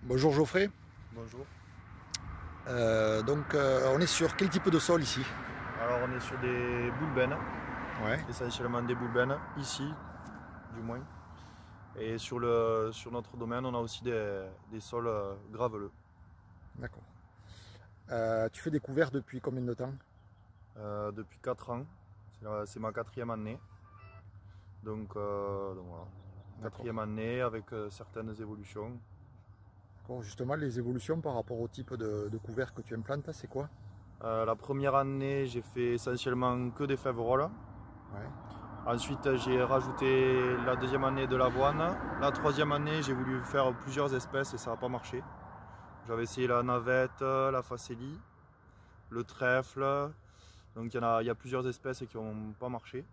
Bonjour Geoffrey. Bonjour. On est sur quel type de sol ici? Alors on est sur des boulbènes, Ouais, essentiellement des boulbènes, ici du moins. Et sur notre domaine, on a aussi des sols graveleux. d'accord. Tu fais des couverts depuis combien de temps? Depuis 4 ans, c'est ma quatrième année. Donc voilà, D'accord. quatrième année avec certaines évolutions. D'accord. Justement, les évolutions par rapport au type de couvert que tu implantes, c'est quoi? La première année, j'ai fait essentiellement que des fèves-rolles. Ouais, Ensuite, j'ai rajouté la deuxième année de l'avoine. La troisième année, j'ai voulu faire plusieurs espèces et ça n'a pas marché. J'avais essayé la navette, la facélie, le trèfle. Donc il y a plusieurs espèces qui n'ont pas marché,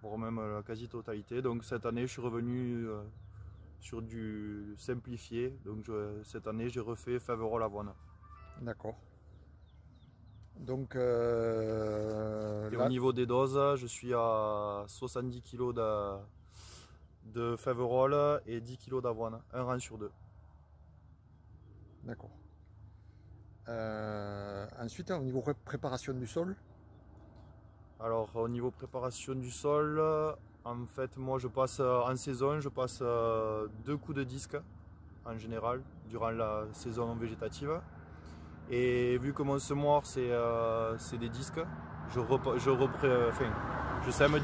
voire même la quasi-totalité. Donc cette année, je suis revenu sur du simplifié. Donc cette année, j'ai refait fèves-rolles avoine. d'accord. Donc Et au niveau des doses, je suis à 70 kg de fèves-rolles et 10 kg d'avoine, un rang sur deux. d'accord. Ensuite, au niveau préparation du sol, Alors au niveau préparation du sol, en fait moi je passe en saison, je passe 2 coups de disque en général durant la saison végétative. Et vu que mon semoir c'est des disques, je sème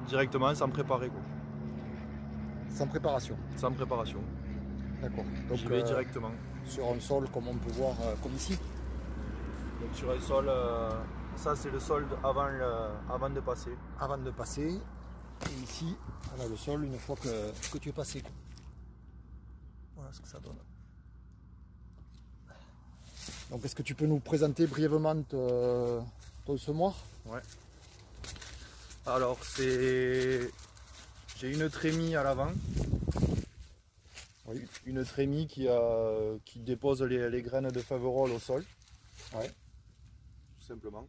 directement sans préparer quoi. sans préparation. Sans préparation. D'accord. J'y vais directement. Sur un sol comme on peut voir, comme ici. Donc sur un sol, ça c'est le sol avant de passer. Avant de passer, et ici, voilà le sol une fois que tu es passé, quoi. Voilà ce que ça donne. Donc est-ce que tu peux nous présenter brièvement ton semoir? Ouais. Alors j'ai une trémie à l'avant. Oui. Une trémie qui dépose les graines de fèves-rolles au sol. Ouais. Tout simplement.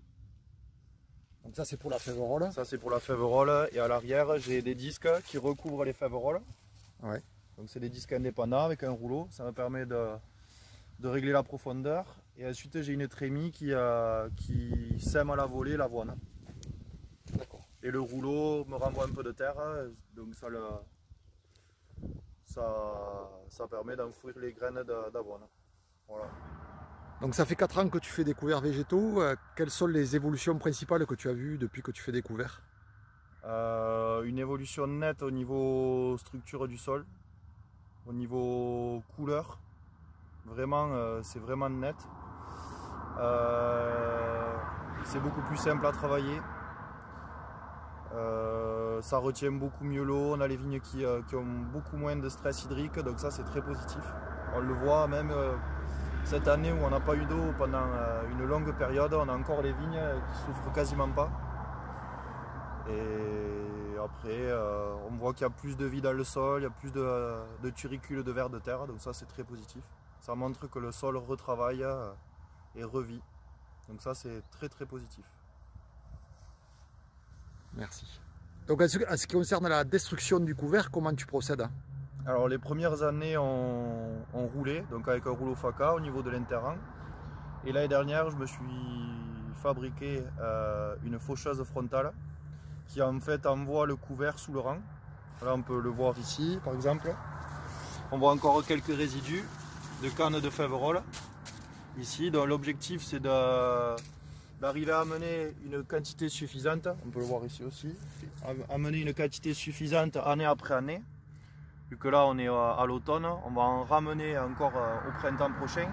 Donc ça c'est pour la fève-rolle. Ça c'est pour la fève-rolle. Et à l'arrière j'ai des disques qui recouvrent les fèves-rolles. Ouais. Donc c'est des disques indépendants avec un rouleau. Ça me permet de régler la profondeur. Et ensuite j'ai une trémie qui sème à la volée l'avoine. D'accord. Et le rouleau me renvoie un peu de terre. Donc ça permet d'enfouir les graines d'avoine. Voilà. Donc ça fait 4 ans que tu fais des couverts végétaux. Quelles sont les évolutions principales que tu as vues depuis que tu fais des couverts? Une évolution nette au niveau structure du sol, au niveau couleur. Vraiment, c'est vraiment net. C'est beaucoup plus simple à travailler. Ça retient beaucoup mieux l'eau. On a les vignes qui ont beaucoup moins de stress hydrique, donc ça c'est très positif. On le voit même cette année où on n'a pas eu d'eau pendant une longue période, on a encore les vignes qui souffrent quasiment pas. Et après, on voit qu'il y a plus de vie dans le sol, il y a plus de turicules de vers de terre, donc ça c'est très positif. Ça montre que le sol retravaille et revit. Donc ça c'est très très positif. Merci. Donc en ce qui concerne la destruction du couvert, comment tu procèdes? Alors les premières années on roulait, donc avec un rouleau Faca au niveau de l'interrang. Et l'année dernière je me suis fabriqué une faucheuse frontale qui en fait envoie le couvert sous le rang. Là on peut le voir ici par exemple. On voit encore quelques résidus de cannes de fèves-rolles ici. Donc l'objectif c'est d'arriver à amener une quantité suffisante, on peut le voir ici aussi, amener une quantité suffisante année après année. Vu que là on est à l'automne, on va en ramener encore au printemps prochain.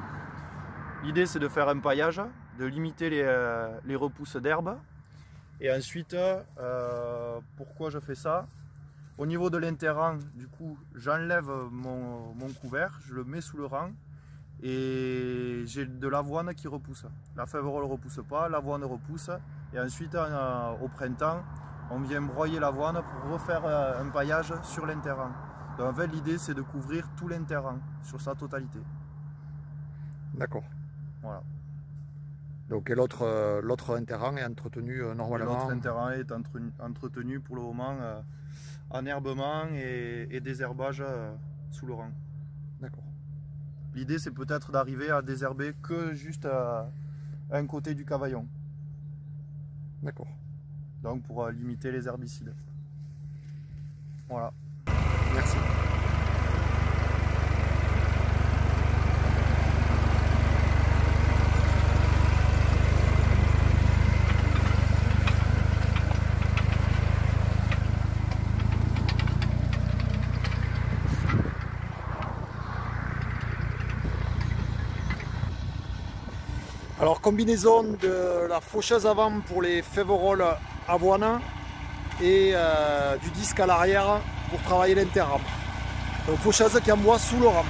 L'idée c'est de faire un paillage, de limiter les repousses d'herbe. Et ensuite, pourquoi je fais ça? Au niveau de l'interrang, du coup, j'enlève mon couvert, je le mets sous le rang et j'ai de l'avoine qui repousse. La fève-rolle ne repousse pas, l'avoine repousse. Et ensuite, au printemps, on vient broyer l'avoine pour refaire un paillage sur l'interrang. Donc en fait, l'idée c'est de couvrir tout l'interrang sur sa totalité. D'accord. Voilà. Donc l'autre interrang est entretenu normalement. L'autre interrang est entretenu pour le moment en herbement et désherbage sous le rang. D'accord. L'idée c'est peut-être d'arriver à désherber que juste à un côté du cavaillon. D'accord. Donc pour limiter les herbicides. Voilà. Merci. Alors combinaison de la faucheuse avant pour les féveroles avoine et du disque à l'arrière pour travailler l'interrame. Donc faucheuse qui envoie sous le rame.